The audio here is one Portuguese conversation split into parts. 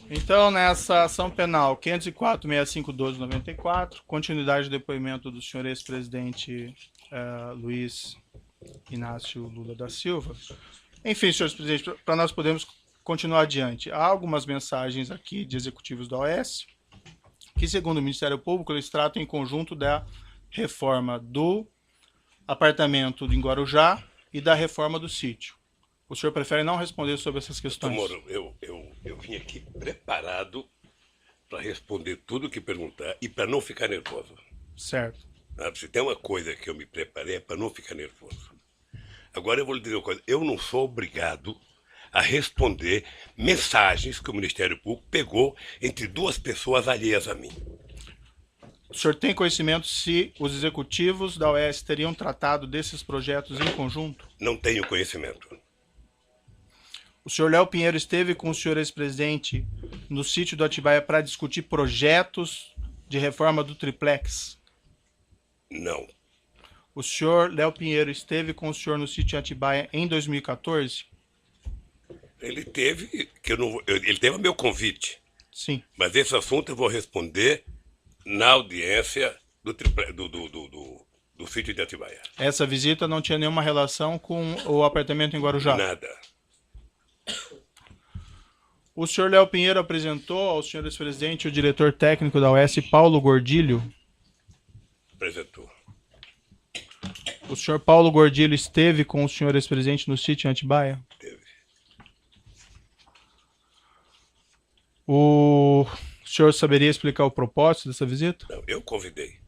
Então, nessa ação penal 504.6512/94, continuidade do depoimento do senhor ex-presidente Luiz Inácio Lula da Silva. Enfim, senhores presidentes, para nós podermos continuar adiante, há algumas mensagens aqui de executivos da OAS que, segundo o Ministério Público, eles tratam em conjunto da reforma do apartamento em Guarujá e da reforma do sítio. O senhor prefere não responder sobre essas Doutor questões? Moro, eu vim aqui preparado para responder tudo que perguntar e para não ficar nervoso. Certo. Se tem uma coisa que eu me preparei é para não ficar nervoso. Agora eu vou lhe dizer uma coisa, eu não sou obrigado a responder mensagens que o Ministério Público pegou entre duas pessoas alheias a mim. O senhor tem conhecimento se os executivos da OAS teriam tratado desses projetos em conjunto? Não tenho conhecimento. O senhor Léo Pinheiro esteve com o senhor ex-presidente no sítio do Atibaia para discutir projetos de reforma do triplex? Não. O senhor Léo Pinheiro esteve com o senhor no sítio Atibaia em 2014? Ele teve, ele teve o meu convite. Sim. Mas esse assunto eu vou responder na audiência do sítio de Atibaia. Essa visita não tinha nenhuma relação com o apartamento em Guarujá? Nada. O senhor Léo Pinheiro apresentou ao senhor ex-presidente o diretor técnico da OAS, Paulo Gordilho? Apresentou. O senhor Paulo Gordilho esteve com o senhor ex-presidente no sítio em Atibaia? Teve. O senhor saberia explicar o propósito dessa visita? Não, eu convidei.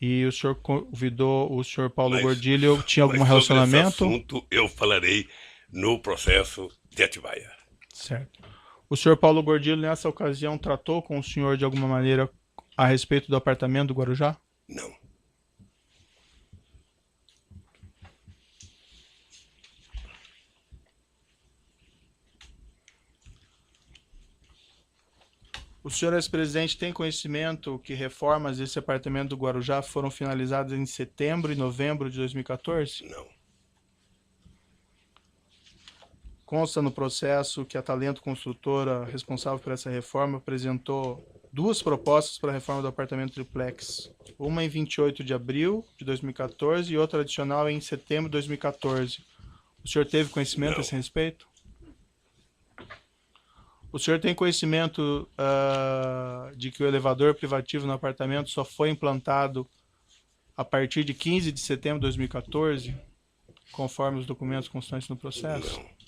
E o senhor convidou o senhor Paulo Mas- Gordilho, tinha algum Mas sobre esse relacionamento? assunto eu falarei no processo de Atibaia. Certo. O senhor Paulo Gordilho, nessa ocasião, tratou com o senhor de alguma maneira a respeito do apartamento do Guarujá? Não. O senhor ex-presidente tem conhecimento que reformas desse apartamento do Guarujá foram finalizadas em setembro e novembro de 2014? Não. Consta no processo que a Talento Construtora, responsável por essa reforma, apresentou duas propostas para a reforma do apartamento triplex. Uma em 28 de abril de 2014 e outra adicional em setembro de 2014. O senhor teve conhecimento a esse respeito? O senhor tem conhecimento de que o elevador privativo no apartamento só foi implantado a partir de 15 de setembro de 2014, conforme os documentos constantes no processo? Não.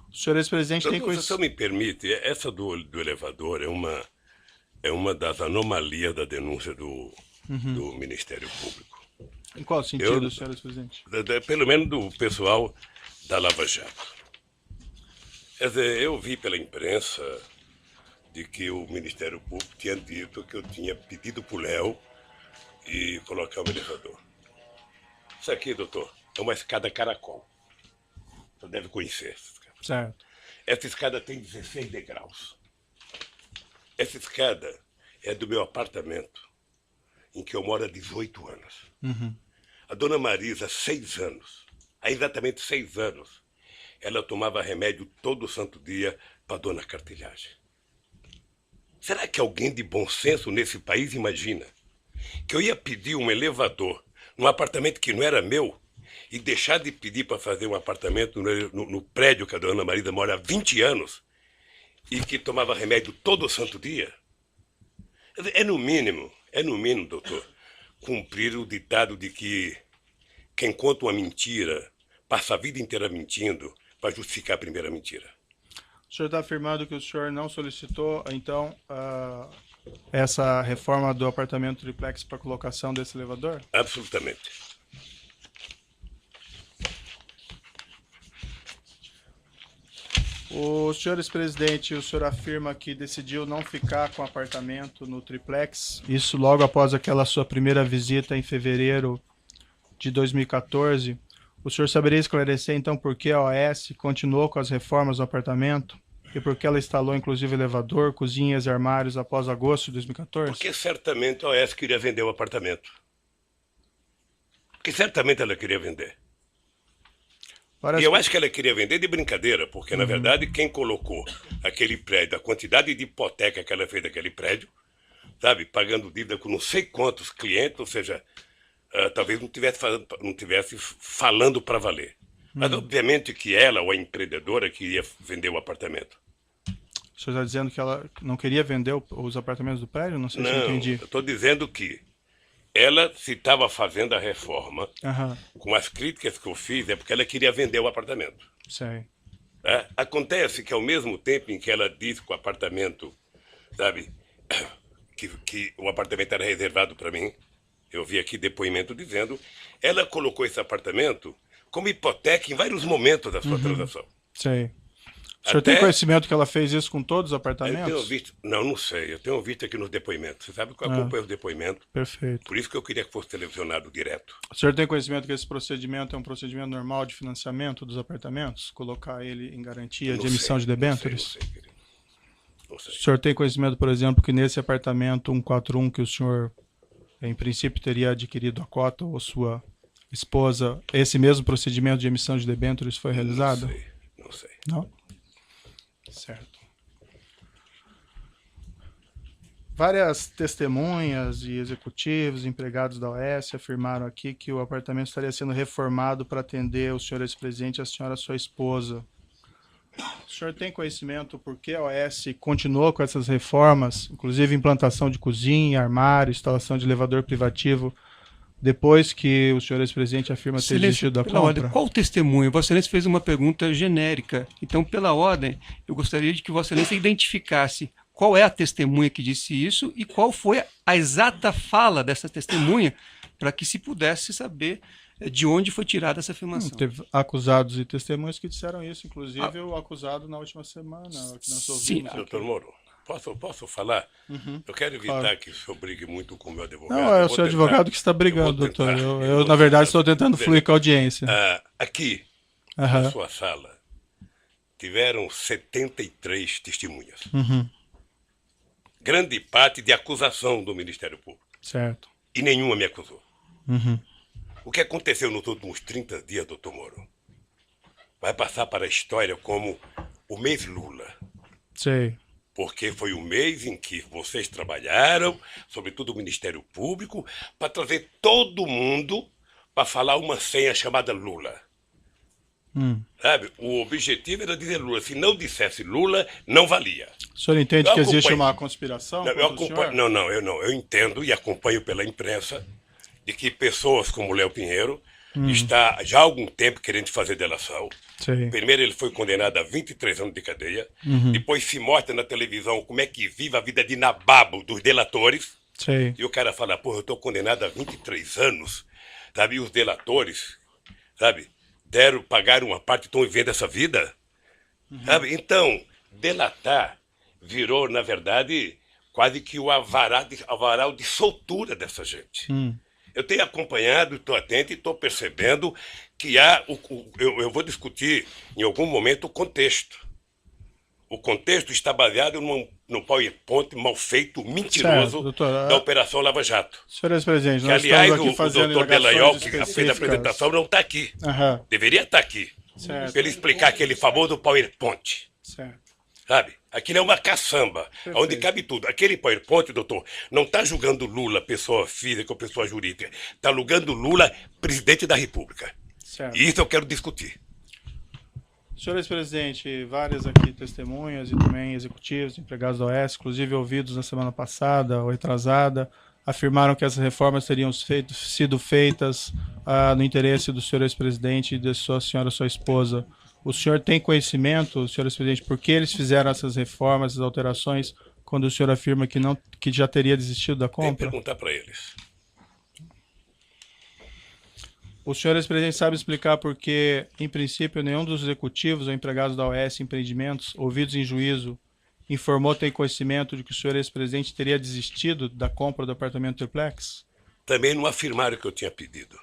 O senhor ex-presidente tem Se o senhor conhecimento... me permite, essa do elevador é uma das anomalias da denúncia do Ministério Público. Em qual sentido, Eu- senhor ex-presidente? Pelo menos do pessoal da Lava Jato. Quer dizer, eu vi pela imprensa de que o Ministério Público tinha dito que eu tinha pedido para o Léo e colocar um elevador. Isso aqui, doutor, é uma escada caracol. Você deve conhecer essa escada. Certo. Essa escada tem 16 degraus. Essa escada é do meu apartamento, em que eu moro há 18 anos. A dona Marisa, 6 anos, há exatamente 6 anos, ela tomava remédio todo santo dia para dona Cartilhagem. Será que alguém de bom senso nesse país imagina que eu ia pedir um elevador num apartamento que não era meu e deixar de pedir para fazer um apartamento no prédio que a dona Marisa mora há 20 anos e que tomava remédio todo santo dia? É no mínimo, doutor, cumprir o ditado de que quem conta uma mentira passa a vida inteira mentindo para justificar a primeira mentira. O senhor está afirmando que o senhor não solicitou, então, essa reforma do apartamento triplex para colocação desse elevador? Absolutamente. O senhor ex-presidente, o senhor afirma que decidiu não ficar com o apartamento no triplex, isso logo após aquela sua primeira visita em fevereiro de 2014. O senhor saberia esclarecer, então, por que a OAS continuou com as reformas no apartamento e por que ela instalou, inclusive, elevador, cozinhas e armários após agosto de 2014? Porque certamente a OAS queria vender o apartamento. Porque certamente ela queria vender. Parece E eu acho que ela queria vender de brincadeira, porque, na verdade, quem colocou aquele prédio, a quantidade de hipoteca que ela fez daquele prédio, sabe, pagando dívida com não sei quantos clientes, ou seja, talvez não tivesse falando para valer. Mas, obviamente, que ela, ou a empreendedora, queria vender o apartamento. O senhor está dizendo que ela não queria vender os apartamentos do prédio? Não sei se eu Não, entendi. eu estou dizendo que ela, se estava fazendo a reforma, Aham, com as críticas que eu fiz, é porque ela queria vender o apartamento. sei. Acontece que, ao mesmo tempo em que ela disse que o apartamento, sabe, que o apartamento era reservado para mim, eu vi aqui depoimento dizendo, ela colocou esse apartamento como hipoteca em vários momentos da sua transação. Sei. O senhor tem conhecimento que ela fez isso com todos os Eu apartamentos? tenho visto, não sei, eu tenho visto aqui nos depoimentos. Você sabe que eu acompanho os depoimentos, Perfeito. por isso que eu queria que fosse televisionado direto. O senhor tem conhecimento que esse procedimento é um procedimento normal de financiamento dos apartamentos? Colocar ele em garantia de emissão de debêntures? Não sei, querido. Não sei. O senhor tem conhecimento, por exemplo, que nesse apartamento 141 que o senhor, em princípio, teria adquirido a cota ou sua esposa, esse mesmo procedimento de emissão de debêntures foi realizado? Não sei. Não? Certo. Várias testemunhas e executivos, empregados da OAS afirmaram aqui que o apartamento estaria sendo reformado para atender o senhor ex-presidente e a senhora sua esposa. O senhor tem conhecimento por que a OAS continuou com essas reformas, inclusive implantação de cozinha, armário, instalação de elevador privativo, depois que o senhor ex-presidente afirma ter desistido da compra? Ordem, qual o testemunho? Vossa Excelência fez uma pergunta genérica. Então, pela ordem, eu gostaria de que Vossa Excelência identificasse qual é a testemunha que disse isso e qual foi a exata fala dessa testemunha para que se pudesse saber de onde foi tirada essa afirmação. Teve acusados e testemunhas que disseram isso, inclusive o acusado na última semana. Que nós ouvimos aqui. Doutor Moro, posso falar? Eu quero evitar que o senhor brigue muito com o meu advogado. Não, é o seu advogado que está brigando, doutor. Eu na verdade, estou tentando fluir com a audiência. Aqui, na sua sala, tiveram 73 testemunhas. Grande parte de acusação do Ministério Público. Certo. E nenhuma me acusou. O que aconteceu nos últimos 30 dias, doutor Moro, vai passar para a história como o mês Lula. Sei. Porque foi o mês em que vocês trabalharam, sobretudo o Ministério Público, para trazer todo mundo para falar uma senha chamada Lula. Sabe? O objetivo era dizer Lula. Se não dissesse Lula, não valia. O senhor entende que existe uma conspiração? Eu entendo e acompanho pela imprensa de que pessoas como Léo Pinheiro está já há algum tempo querendo fazer delação. Sim. Primeiro ele foi condenado a 23 anos de cadeia, depois se mostra na televisão como é que vive a vida de nababo dos delatores. Sim. E o cara fala, eu estou condenado a 23 anos, sabe? E os delatores, sabe, pagaram uma parte e estão vivendo essa vida. Sabe? Então, delatar virou, na verdade, quase que o avaral de soltura dessa gente. Eu tenho acompanhado, estou atento e estou percebendo que eu vou discutir em algum momento o contexto. O contexto está baseado num PowerPoint mal feito, mentiroso, certo, doutor, da Operação Lava Jato. Senhor ex-presidente, Que, nós aliás, estamos aqui fazendo o doutor Delaiol, que indagações fez a apresentação, não está aqui. Deveria estar aqui. Certo. Para ele explicar aquele famoso PowerPoint. Certo. Sabe? Aquilo é uma caçamba, onde cabe tudo. Aquele PowerPoint, doutor, não está julgando Lula, pessoa física ou pessoa jurídica. Está julgando Lula, presidente da República. Certo. E isso eu quero discutir. Senhor ex-presidente, várias aqui testemunhas e também executivos, empregados da OAS, inclusive ouvidos na semana passada ou retrasada, afirmaram que essas reformas teriam sido feitas no interesse do senhor ex-presidente e da sua senhora, sua esposa. O senhor tem conhecimento, senhor ex-presidente, por que eles fizeram essas reformas, essas alterações, quando o senhor afirma que já teria desistido da compra? Tem que perguntar para eles. O senhor ex-presidente sabe explicar por que, em princípio, nenhum dos executivos ou empregados da OAS Empreendimentos, ouvidos em juízo, informou ter conhecimento de que o senhor ex-presidente teria desistido da compra do apartamento triplex? Também não afirmaram que eu tinha pedido.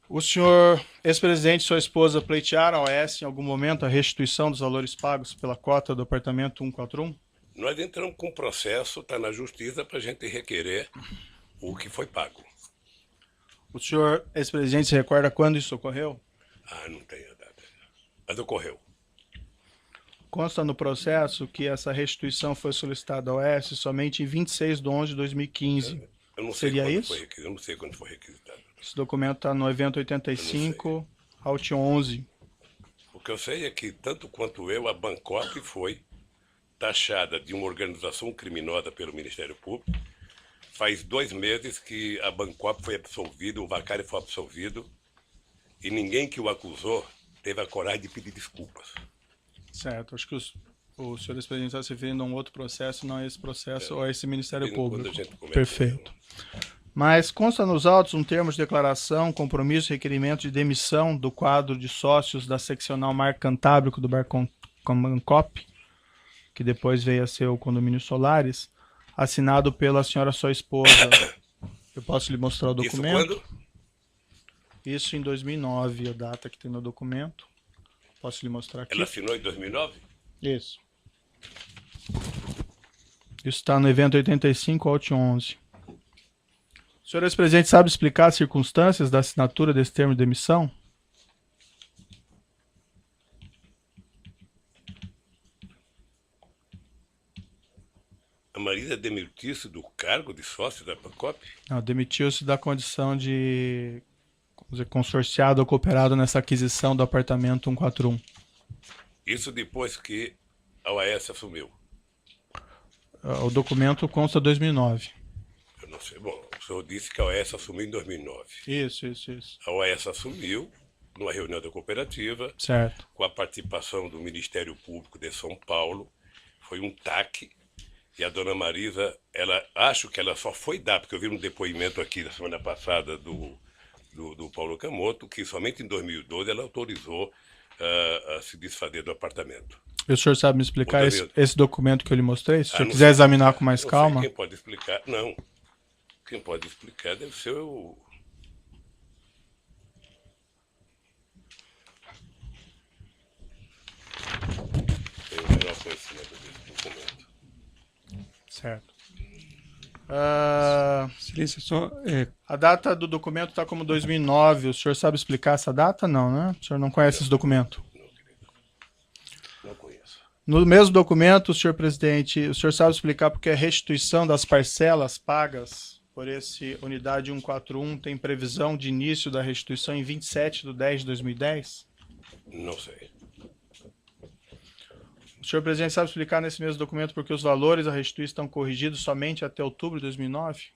O senhor ex-presidente e sua esposa pleitearam a OAS em algum momento a restituição dos valores pagos pela cota do apartamento 141? Nós entramos com um processo, está na justiça, para a gente requerer o que foi pago. O senhor, ex-presidente, se recorda quando isso ocorreu? Ah, não tenho a data. Mas ocorreu. Consta no processo que essa restituição foi solicitada ao OAS somente em 26 de 11 de 2015. Eu não sei Seria quando isso? foi requisitado. Eu não sei quando foi requisitado. Esse documento está no evento 85, Alt 11. O que eu sei é que, tanto quanto eu, a Bancop foi taxada de uma organização criminosa pelo Ministério Público. Faz 2 meses que a Bancop foi absolvida, o Vacari foi absolvido, e ninguém que o acusou teve a coragem de pedir desculpas. Certo, acho que o senhor ex-presidente está se referindo a um outro processo, não a esse processo ou a esse Ministério Público. Quando a gente começa, Perfeito. Mas consta nos autos um termo de declaração, compromisso e requerimento de demissão do quadro de sócios da seccional Mar Cantábrico do Bancop, que depois veio a ser o Condomínio Solares, assinado pela senhora sua esposa. Eu posso lhe mostrar o documento? Isso quando? Isso em 2009, a data que tem no documento. Posso lhe mostrar aqui? Ela assinou em 2009? Isso. Isso está no evento 85, Alt 11. O senhor ex-presidente sabe explicar as circunstâncias da assinatura desse termo de demissão? A Marisa demitiu-se do cargo de sócio da Bancop? Não, demitiu-se da condição de, vamos dizer, consorciado ou cooperado nessa aquisição do apartamento 141. Isso depois que a OAS assumiu. O documento consta 2009. Eu não sei. Bom, o senhor disse que a OAS assumiu em 2009. Isso. A OAS assumiu numa reunião da cooperativa, Certo. com a participação do Ministério Público de São Paulo. Foi um TAC. E a dona Marisa, acho que ela só foi dar, porque eu vi um depoimento aqui da semana passada do Paulo Camoto, que somente em 2012 ela autorizou a se desfazer do apartamento. E o senhor sabe me explicar esse documento que eu lhe mostrei? Se o senhor não quiser sei. examinar com mais Não sei calma. quem pode explicar. Não. Quem pode explicar deve ser o... Tenho o menor conhecimento desse documento. Certo. Excelência, só A data do documento está como 2009. O senhor sabe explicar essa data? Não, né? O senhor não conhece esse documento? Não, querido. Não conheço. No mesmo documento, senhor presidente, o senhor sabe explicar porque a restituição das parcelas pagas por esse unidade 141 tem previsão de início da restituição em 27/10/2010? Não sei. O senhor presidente sabe explicar nesse mesmo documento porque os valores da restituição estão corrigidos somente até outubro de 2009?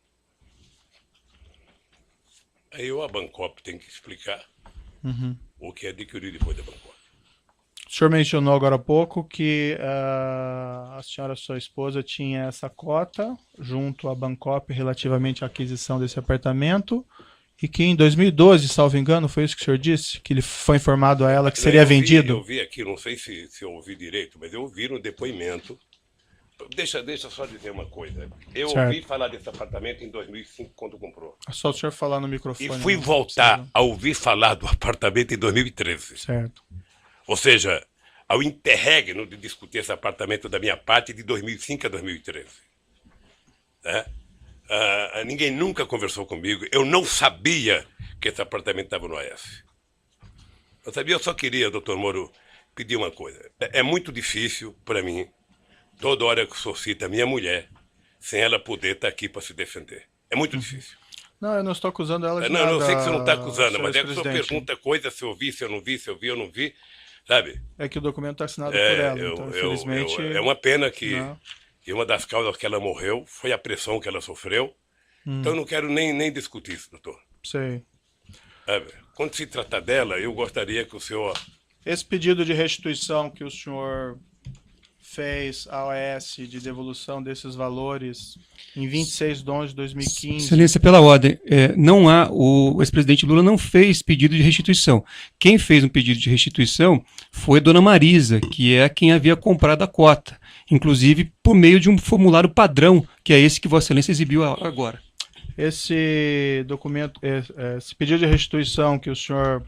Aí a Bancop tem que explicar o que é adquirido depois da Bancop. O senhor mencionou agora há pouco que a senhora, sua esposa, tinha essa cota junto à Bancop relativamente à aquisição desse apartamento e que em 2012, salvo engano, foi isso que o senhor disse? Que ele foi informado a ela que seria vendido? Eu vi aqui, não sei se eu ouvi direito, mas eu ouvi no depoimento. Deixa só dizer uma coisa. Eu ouvi falar desse apartamento em 2005, quando comprou. É só o senhor falar no microfone. E fui voltar a ouvir falar do apartamento em 2013. Certo. Ou seja, ao interregno de discutir esse apartamento da minha parte de 2005 a 2013. Né? Ninguém nunca conversou comigo. Eu não sabia que esse apartamento estava no AS. Eu sabia, eu só queria, doutor Moro, pedir uma coisa. É muito difícil para mim, toda hora que o senhor cita a minha mulher, sem ela poder estar aqui para se defender. É muito difícil. Não, eu não estou acusando ela de Não, nada. eu sei que você não está acusando, mas é que o senhor presidente. pergunta coisa, se eu vi, se eu não vi, se eu vi ou não vi, sabe? É que o documento está assinado por ela, então, infelizmente... é uma pena que Não. uma das causas que ela morreu foi a pressão que ela sofreu. Então eu não quero nem discutir isso, doutor. Sei. Sabe? Quando se tratar dela, eu gostaria que o senhor... Esse pedido de restituição que o senhor fez à OAS de devolução desses valores em 26 de 11 de 2015... Excelência, pela ordem, o ex-presidente Lula não fez pedido de restituição. Quem fez um pedido de restituição foi a dona Marisa, que é quem havia comprado a cota, inclusive por meio de um formulário padrão, que é esse que Vossa Excelência exibiu agora. Esse documento, esse pedido de restituição que o senhor,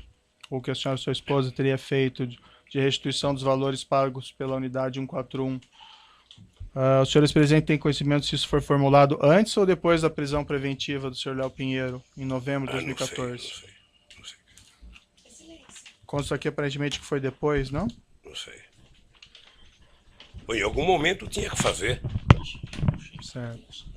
ou que a senhora e sua esposa teria feito de restituição dos valores pagos pela unidade 141, Os senhores presidentes têm conhecimento se isso foi formulado antes ou depois da prisão preventiva do senhor Léo Pinheiro, em novembro de 2014? Não sei. Consta aqui aparentemente que foi depois, não? Não sei. Bom, em algum momento tinha que fazer. Certo.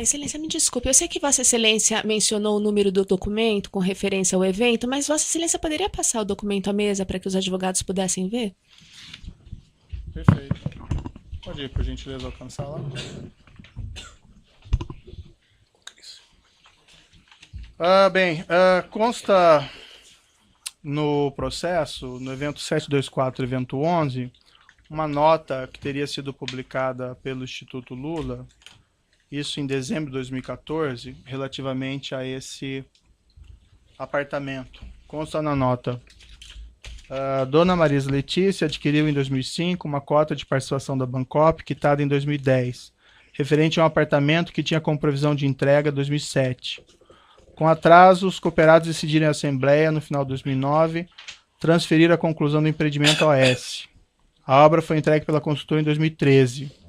Excelência, me desculpe, eu sei que Vossa Excelência mencionou o número do documento com referência ao evento, mas Vossa Excelência poderia passar o documento à mesa para que os advogados pudessem ver? Perfeito. Pode ir, por gentileza, alcançar lá. Consta no processo, no evento 724, evento 11, uma nota que teria sido publicada pelo Instituto Lula, isso em dezembro de 2014, relativamente a esse apartamento. Consta na nota: Dona Marisa Letícia adquiriu em 2005 uma cota de participação da Bancop, quitada em 2010, referente a um apartamento que tinha como previsão de entrega em 2007. Com atraso, os cooperados decidiram em assembleia, no final de 2009, transferir a conclusão do empreendimento ao OS. A obra foi entregue pela consultora em 2013.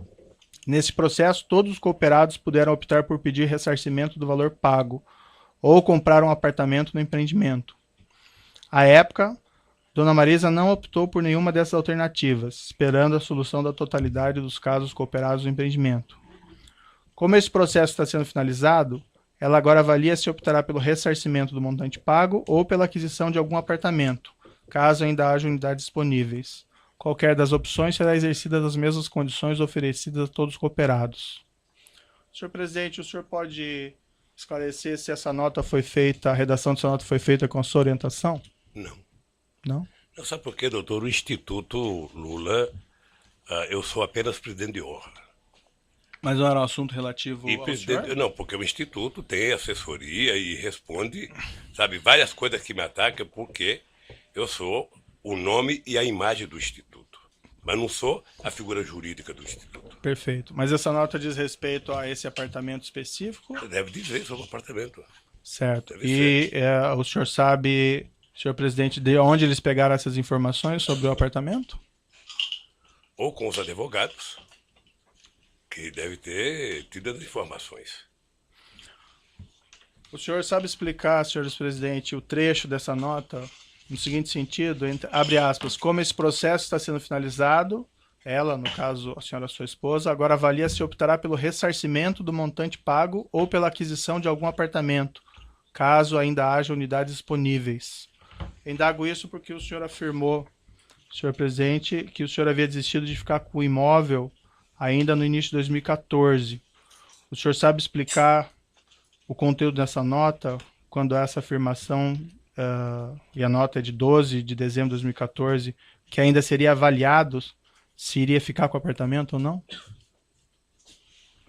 Nesse processo, todos os cooperados puderam optar por pedir ressarcimento do valor pago ou comprar um apartamento no empreendimento. À época, Dona Marisa não optou por nenhuma dessas alternativas, esperando a solução da totalidade dos casos cooperados no empreendimento. Como esse processo está sendo finalizado, ela agora avalia se optará pelo ressarcimento do montante pago ou pela aquisição de algum apartamento, caso ainda haja unidades disponíveis. Qualquer das opções será exercida nas mesmas condições oferecidas a todos os cooperados. Senhor presidente, o senhor pode esclarecer se essa nota foi feita, a redação dessa nota foi feita com a sua orientação? Não. Não? Não sabe por quê, doutor? O Instituto Lula, eu sou apenas presidente de honra. Mas não era um assunto relativo ao senhor? Não, porque o Instituto tem assessoria e responde, sabe, várias coisas que me atacam, porque eu sou o nome e a imagem do Instituto, mas não sou a figura jurídica do Instituto. Perfeito. Mas essa nota diz respeito a esse apartamento específico? Deve dizer sobre o apartamento. Certo. Deve E o senhor sabe, senhor presidente, de onde eles pegaram essas informações sobre o apartamento? Ou com os advogados, que deve ter tido as informações. O senhor sabe explicar, senhor presidente, o trecho dessa nota no seguinte sentido, abre aspas, como esse processo está sendo finalizado, ela, no caso, a senhora sua esposa, agora avalia se optará pelo ressarcimento do montante pago ou pela aquisição de algum apartamento, caso ainda haja unidades disponíveis. Indago isso porque o senhor afirmou, senhor presidente, que o senhor havia desistido de ficar com o imóvel ainda no início de 2014. O senhor sabe explicar o conteúdo dessa nota, quando essa afirmação, e a nota é de 12 de dezembro de 2014, que ainda seria avaliado se iria ficar com o apartamento ou não?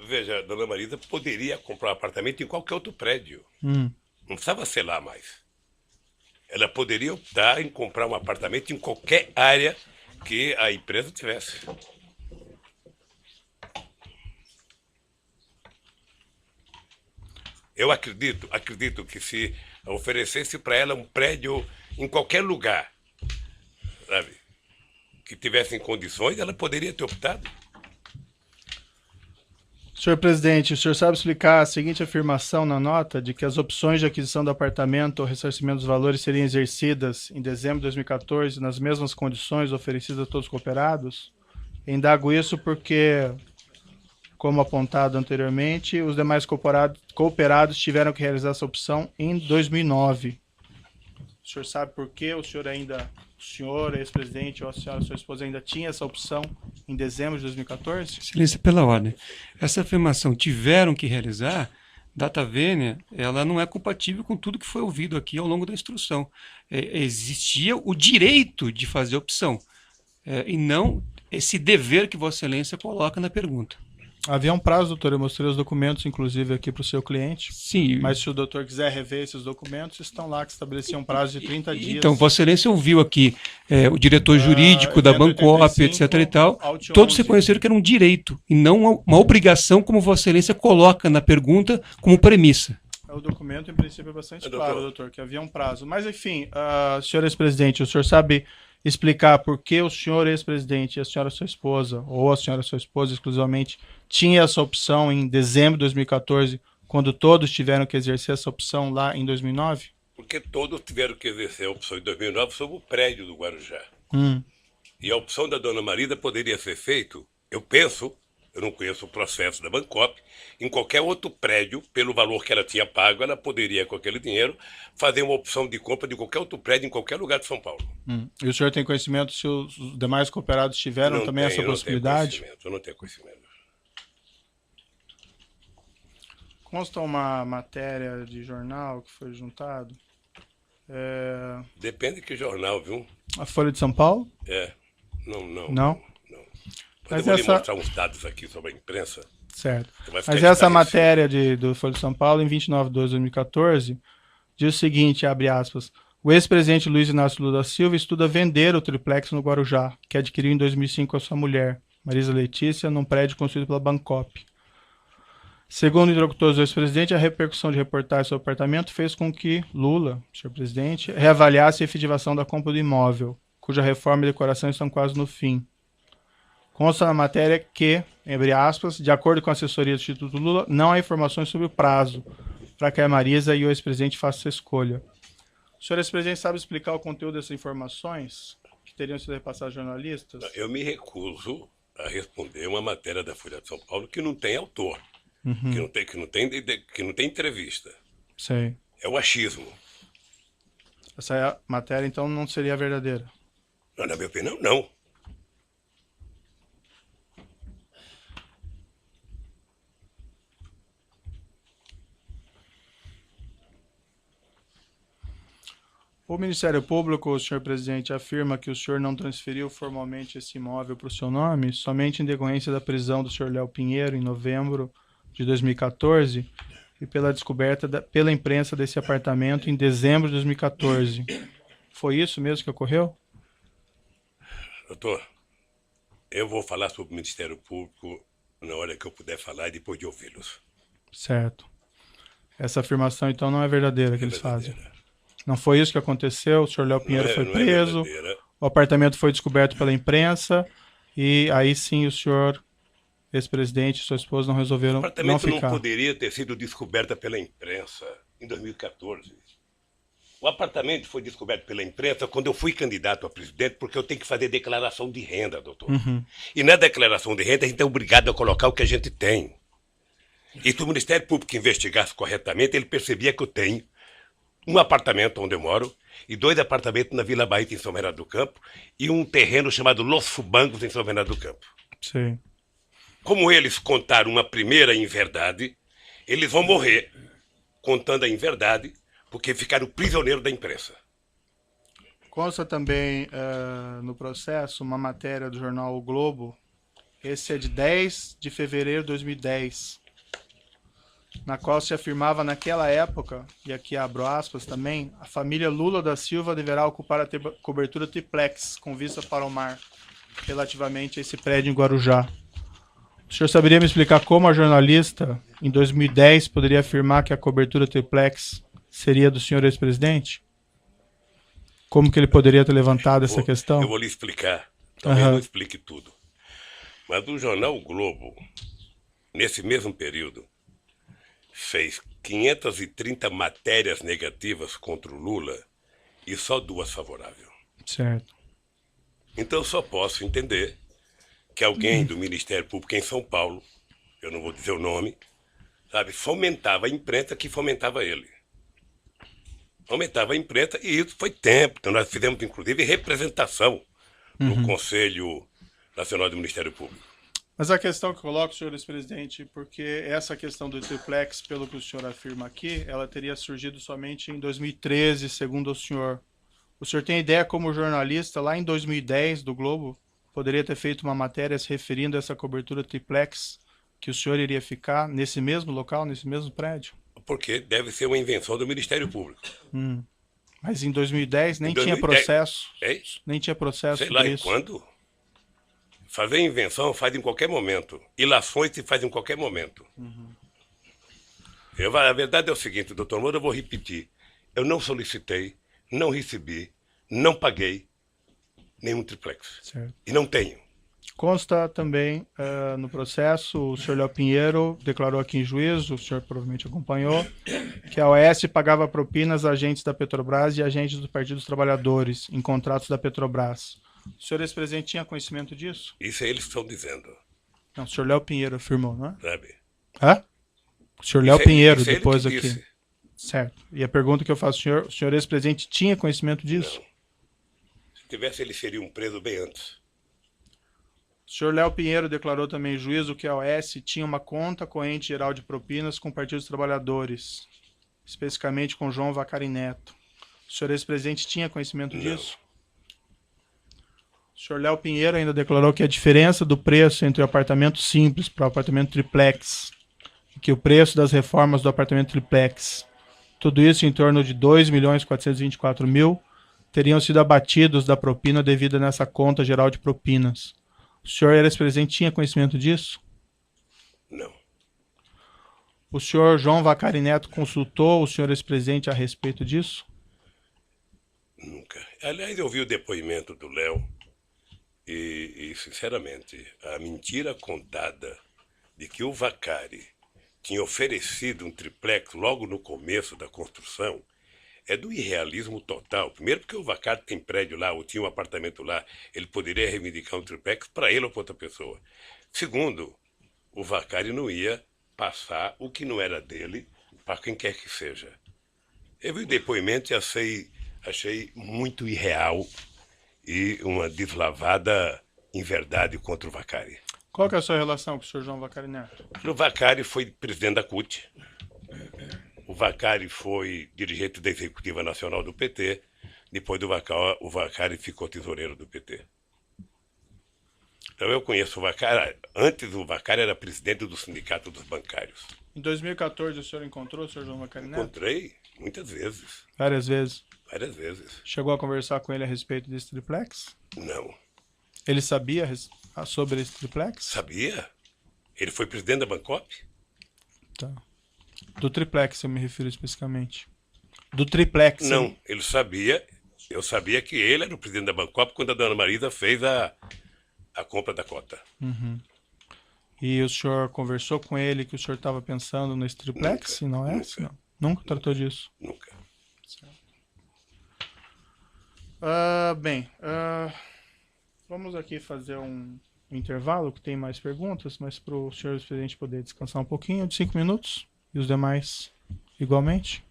Veja, dona Marisa poderia comprar um apartamento em qualquer outro prédio. Não precisava ser lá mais. Ela poderia optar em comprar um apartamento em qualquer área que a empresa tivesse. Eu acredito que se oferecesse para ela um prédio em qualquer lugar, sabe, que tivesse em condições, ela poderia ter optado. Senhor presidente, o senhor sabe explicar a seguinte afirmação na nota de que as opções de aquisição do apartamento ou ressarcimento dos valores seriam exercidas em dezembro de 2014 nas mesmas condições oferecidas a todos os cooperados? Indago isso porque, como apontado anteriormente, os demais cooperados tiveram que realizar essa opção em 2009. O senhor sabe por que o senhor, ex-presidente, ou a senhora, sua esposa, ainda tinha essa opção em dezembro de 2014? Excelência, pela ordem. Essa afirmação, tiveram que realizar, data vênia, ela não é compatível com tudo que foi ouvido aqui ao longo da instrução. Existia o direito de fazer opção, e não esse dever que Vossa Excelência coloca na pergunta. Havia um prazo, doutor, eu mostrei os documentos, inclusive, aqui para o seu cliente. Sim. Mas se o doutor quiser rever esses documentos, estão lá, que estabeleciam um prazo de 30 dias. Então, Vossa Excelência ouviu aqui o diretor jurídico da Bancop, etc. e tal, todos reconheceram que era um direito e não uma obrigação, como Vossa Excelência coloca na pergunta como premissa. O documento, em princípio, é bastante claro, doutor, que havia um prazo. Mas, enfim, senhor ex-presidente, o senhor sabe explicar por que o senhor ex-presidente e a senhora sua esposa, ou a senhora sua esposa exclusivamente, tinha essa opção em dezembro de 2014, quando todos tiveram que exercer essa opção lá em 2009? Porque todos tiveram que exercer a opção em 2009 sobre o prédio do Guarujá. Hum. E a opção da dona Marisa poderia ser feito, eu penso, eu não conheço o processo da Bancop, em qualquer outro prédio, pelo valor que ela tinha pago, ela poderia, com aquele dinheiro, fazer uma opção de compra de qualquer outro prédio em qualquer lugar de São Paulo. E o senhor tem conhecimento se os demais cooperados tiveram Não também tenho, essa possibilidade? Eu não tenho conhecimento. Consta uma matéria de jornal que foi juntado. Depende de que jornal, viu? A Folha de São Paulo? Não? Não? Mas Mas eu vou lhe essa- mostrar uns dados aqui sobre a imprensa. Certo. Você vai ficar Mas essa esclarecido. matéria do Folha de São Paulo, em 29 de 2014, diz o seguinte, abre aspas, o ex-presidente Luiz Inácio Lula da Silva estuda vender o triplex no Guarujá, que adquiriu em 2005 com a sua mulher, Marisa Letícia, num prédio construído pela Bancop. Segundo interlocutores do ex-presidente, a repercussão de reportagens sobre o apartamento fez com que Lula, senhor presidente, reavaliasse a efetivação da compra do imóvel, cuja reforma e decoração estão quase no fim. Consta na matéria que, abre aspas, de acordo com a assessoria do Instituto Lula, não há informações sobre o prazo para que a Marisa e o ex-presidente façam essa escolha. O senhor ex-presidente sabe explicar o conteúdo dessas informações que teriam sido repassadas aos jornalistas? Eu me recuso a responder uma matéria da Folha de São Paulo que não tem autor, que não tem entrevista. Sei. É o achismo. Essa matéria, então, não seria verdadeira. Na minha opinião, não. O Ministério Público, senhor presidente, afirma que o senhor não transferiu formalmente esse imóvel para o seu nome, somente em decorrência da prisão do senhor Léo Pinheiro, em novembro de 2014, e pela descoberta pela imprensa desse apartamento em dezembro de 2014. Foi isso mesmo que ocorreu? Doutor, eu vou falar sobre o Ministério Público na hora que eu puder falar e depois de ouvi-los. Certo. Essa afirmação, então, não é verdadeira que eles fazem. Verdadeira. Não foi isso que aconteceu? O senhor Léo Pinheiro foi Não é preso, verdadeira. o apartamento foi descoberto pela imprensa, e aí sim o senhor, ex-presidente e sua esposa não O resolveram não apartamento não ficar. poderia ter sido descoberto pela imprensa em 2014. O apartamento foi descoberto pela imprensa quando eu fui candidato a presidente, porque eu tenho que fazer declaração de renda, doutor. E na declaração de renda a gente é obrigado a colocar o que a gente tem. E se o Ministério Público investigasse corretamente, ele percebia que eu tenho um apartamento onde eu moro e 2 apartamentos na Vila Bahia, em São Bernardo do Campo, e um terreno chamado Los Fubangos, em São Bernardo do Campo. Sim. Como eles contaram uma primeira inverdade, eles vão morrer contando a inverdade, porque ficaram prisioneiros da imprensa. Consta também no processo uma matéria do jornal O Globo, esse é de 10 de fevereiro de 2010, na qual se afirmava naquela época, e aqui abro aspas também, a família Lula da Silva deverá ocupar a cobertura triplex, com vista para o mar, relativamente a esse prédio em Guarujá. O senhor saberia me explicar como a jornalista, em 2010, poderia afirmar que a cobertura triplex seria do senhor ex-presidente? Como que ele poderia ter levantado essa questão? Eu vou lhe explicar. Talvez Aham. não explique tudo. Mas o jornal o Globo, nesse mesmo período, fez 530 matérias negativas contra o Lula e só 2 favoráveis. Certo. Então eu só posso entender que alguém do Ministério Público em São Paulo, eu não vou dizer o nome, sabe, fomentava a imprensa que fomentava ele. Aumentava a imprensa e isso foi tempo. Então nós fizemos, inclusive, representação no Conselho Nacional do Ministério Público. Mas a questão que eu coloco, senhor ex-presidente, porque essa questão do triplex, pelo que o senhor afirma aqui, ela teria surgido somente em 2013, segundo o senhor. O senhor tem ideia como jornalista, lá em 2010, do Globo, poderia ter feito uma matéria se referindo a essa cobertura triplex, que o senhor iria ficar nesse mesmo local, nesse mesmo prédio? Porque deve ser uma invenção do Ministério Público. Mas em 2010 nem Em tinha 2010, processo, é isso? nem tinha processo Sei sobre lá em isso. quando. Fazer invenção faz em qualquer momento. Ilações se faz em qualquer momento. A verdade é o seguinte, doutor Moura, eu vou repetir. Eu não solicitei, não recebi, não paguei nenhum triplex. Certo. E não tenho. Consta também no processo, o senhor Léo Pinheiro declarou aqui em juízo, o senhor provavelmente acompanhou, que a OAS pagava propinas a agentes da Petrobras e agentes do Partido dos Trabalhadores em contratos da Petrobras. O senhor ex-presidente tinha conhecimento disso? Isso eles estão dizendo, Não, o senhor Léo Pinheiro afirmou, não é? sabe? Hã? O senhor Léo Isso Pinheiro, isso ele depois que aqui. disse. Certo. E a pergunta que eu faço ao senhor, o senhor ex-presidente tinha conhecimento disso? Não. Se tivesse, eles seriam presos bem antes. O senhor Léo Pinheiro declarou também em juízo que a OAS tinha uma conta corrente geral de propinas com o Partido dos Trabalhadores, especificamente com João Vacari Neto. O senhor ex-presidente tinha conhecimento disso? O senhor Léo Pinheiro ainda declarou que a diferença do preço entre o apartamento simples para o apartamento triplex, e que o preço das reformas do apartamento triplex, tudo isso em torno de 2.424.000, teriam sido abatidos da propina devida nessa conta geral de propinas. O senhor ex-presidente tinha conhecimento disso? Não. O senhor João Vacari Neto consultou o senhor ex-presidente a respeito disso? Nunca. Aliás, eu vi o depoimento do Léo e, sinceramente, a mentira contada de que o Vacari tinha oferecido um triplex logo no começo da construção é do irrealismo total. Primeiro porque o Vacari tem prédio lá, ou tinha um apartamento lá, ele poderia reivindicar um triplex para ele ou para outra pessoa. Segundo, o Vacari não ia passar o que não era dele para quem quer que seja. Eu vi o depoimento e achei muito irreal e uma deslavada inverdade contra o Vacari. Qual que é a sua relação com o senhor João Vacari Neto? O Vacari foi presidente da CUT. O Vacari foi dirigente da Executiva Nacional do PT. Depois do Vacari, o Vacari ficou tesoureiro do PT. Então eu conheço o Vacari. Antes o Vacari era presidente do Sindicato dos Bancários. Em 2014 o senhor encontrou o senhor João Vacari Neto? Encontrei muitas vezes. Várias vezes. Várias vezes. Chegou a conversar com ele a respeito desse triplex? Não. Ele sabia sobre esse triplex? Sabia? Ele foi presidente da Bancop? Tá. Do triplex eu me refiro especificamente. Do triplex. Não, ele sabia. Eu sabia que ele era o presidente da Bancop quando a dona Marisa fez a compra da cota. Uhum. E o senhor conversou com ele que o senhor estava pensando nesse triplex? Nunca, Não é? nunca. Não. Nunca tratou disso? Nunca. Bem, vamos aqui fazer um intervalo, que tem mais perguntas, mas para o senhor presidente poder descansar um pouquinho, de 5 minutos, e os demais igualmente.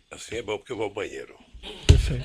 Assim é bom porque eu vou ao banheiro. Perfeito.